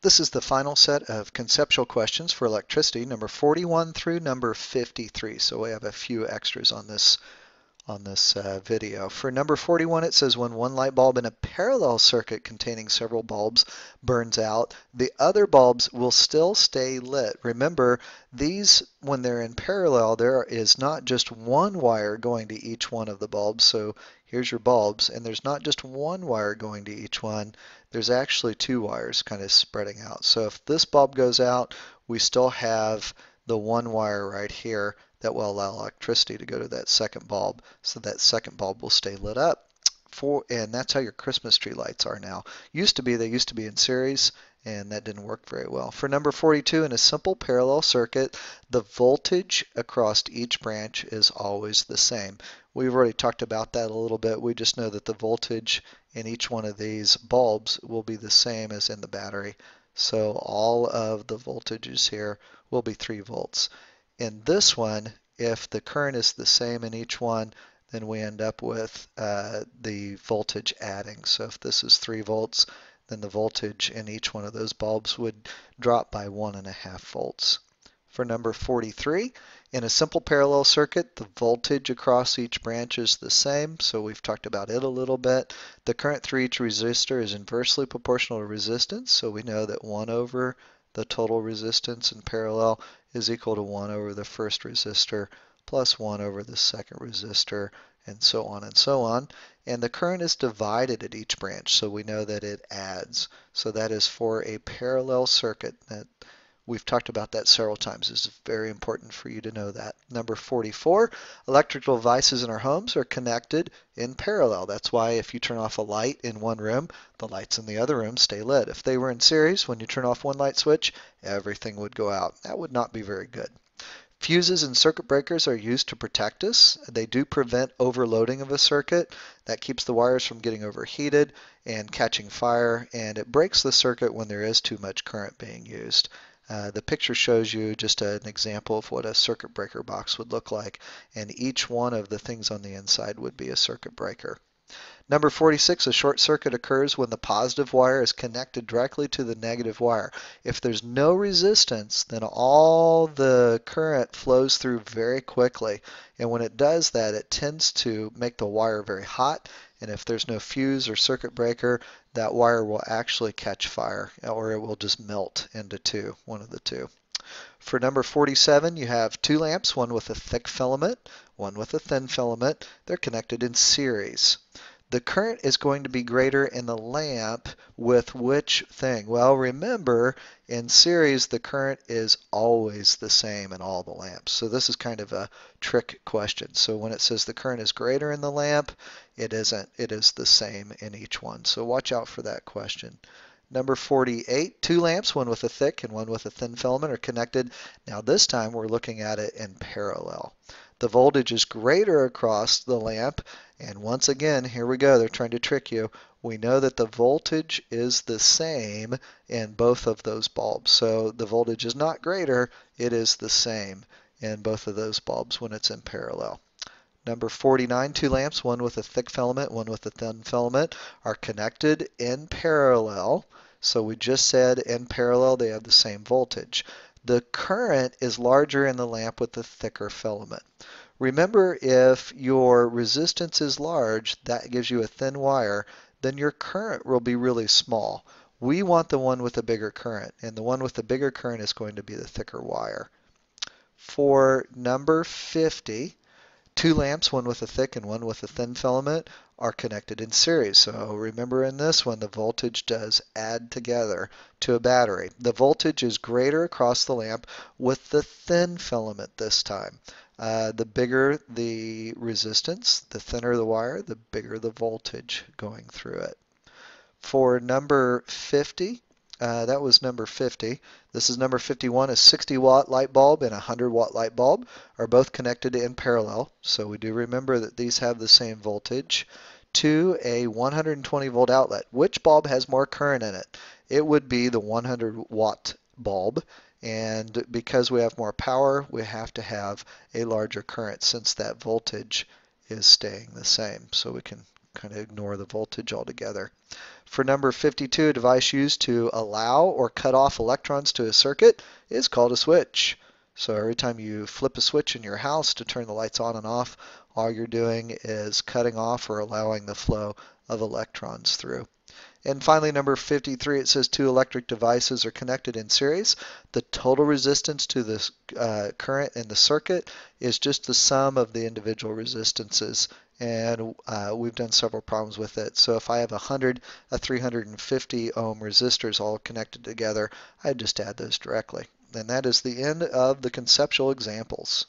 This is the final set of conceptual questions for electricity, number 41 through number 53. So we have a few extras on this video. For number 41, it says when one light bulb in a parallel circuit containing several bulbs burns out, the other bulbs will still stay lit. Remember, these, when they're in parallel, there is not just one wire going to each one of the bulbs. So here's your bulbs, and there's not just one wire going to each one. There's actually two wires kind of spreading out. So if this bulb goes out, we still have the one wire right here that will allow electricity to go to that second bulb, so that second bulb will stay lit up. And that's how your Christmas tree lights are now. They used to be in series, and that didn't work very well. For number 42, in a simple parallel circuit, the voltage across each branch is always the same. We've already talked about that a little bit. We just know that the voltage in each one of these bulbs will be the same as in the battery. So all of the voltages here will be 3 volts. In this one, if the current is the same in each one, then we end up with the voltage adding. So if this is 3 volts, then the voltage in each one of those bulbs would drop by 1.5 volts. For number 43, in a simple parallel circuit, the voltage across each branch is the same, so we've talked about it a little bit. The current through each resistor is inversely proportional to resistance, so we know that 1 over the total resistance in parallel is equal to 1 over the first resistor plus 1 over the second resistor, and so on and so on. And the current is divided at each branch, so we know that it adds. So that is for a parallel circuit. We've talked about that several times. It's very important for you to know that. Number 44, electrical devices in our homes are connected in parallel. That's why if you turn off a light in one room, the lights in the other room stay lit. If they were in series, when you turn off one light switch, everything would go out. That would not be very good. Fuses and circuit breakers are used to protect us. They do prevent overloading of a circuit. That keeps the wires from getting overheated and catching fire, and it breaks the circuit when there is too much current being used. The picture shows you just an example of what a circuit breaker box would look like, and each one of the things on the inside would be a circuit breaker. Number 46, a short circuit occurs when the positive wire is connected directly to the negative wire. If there's no resistance, then all the current flows through very quickly. And when it does that, it tends to make the wire very hot. And if there's no fuse or circuit breaker, that wire will actually catch fire, or it will just melt into two, one of the two. For number 47, you have 2 lamps, one with a thick filament, one with a thin filament. They're connected in series. The current is going to be greater in the lamp with which thing? Well, remember, in series, the current is always the same in all the lamps. So this is kind of a trick question. So when it says the current is greater in the lamp, it isn't. It is the same in each one. So watch out for that question. Number 48, 2 lamps, one with a thick and one with a thin filament, are connected. Now this time we're looking at it in parallel. The voltage is greater across the lamp, and once again, here we go, they're trying to trick you. We know that the voltage is the same in both of those bulbs. So the voltage is not greater, it is the same in both of those bulbs when it's in parallel. Number 49, 2 lamps, one with a thick filament, one with a thin filament, are connected in parallel. So we just said in parallel they have the same voltage. The current is larger in the lamp with the thicker filament. Remember, if your resistance is large, that gives you a thin wire, then your current will be really small. We want the one with the bigger current, and the one with the bigger current is going to be the thicker wire. For number 50, 2 lamps, one with a thick and one with a thin filament, are connected in series. So remember, in this one, the voltage does add together to a battery. The voltage is greater across the lamp with the thin filament this time. The bigger the resistance, the thinner the wire, the bigger the voltage going through it. For number 50, that was number 50. This is number 51. A 60-watt light bulb and a 100-watt light bulb are both connected in parallel. So we do remember that these have the same voltage to a 120-volt outlet. Which bulb has more current in it? It would be the 100-watt bulb. And because we have more power, we have to have a larger current since that voltage is staying the same. So we can kind of ignore the voltage altogether. For number 52, a device used to allow or cut off electrons to a circuit is called a switch. So every time you flip a switch in your house to turn the lights on and off, all you're doing is cutting off or allowing the flow of electrons through. And finally, number 53, it says two electric devices are connected in series. The total resistance to the current in the circuit is just the sum of the individual resistances. And we've done several problems with it. So if I have 100, 350 ohm resistors all connected together, I just add those directly. And that is the end of the conceptual examples.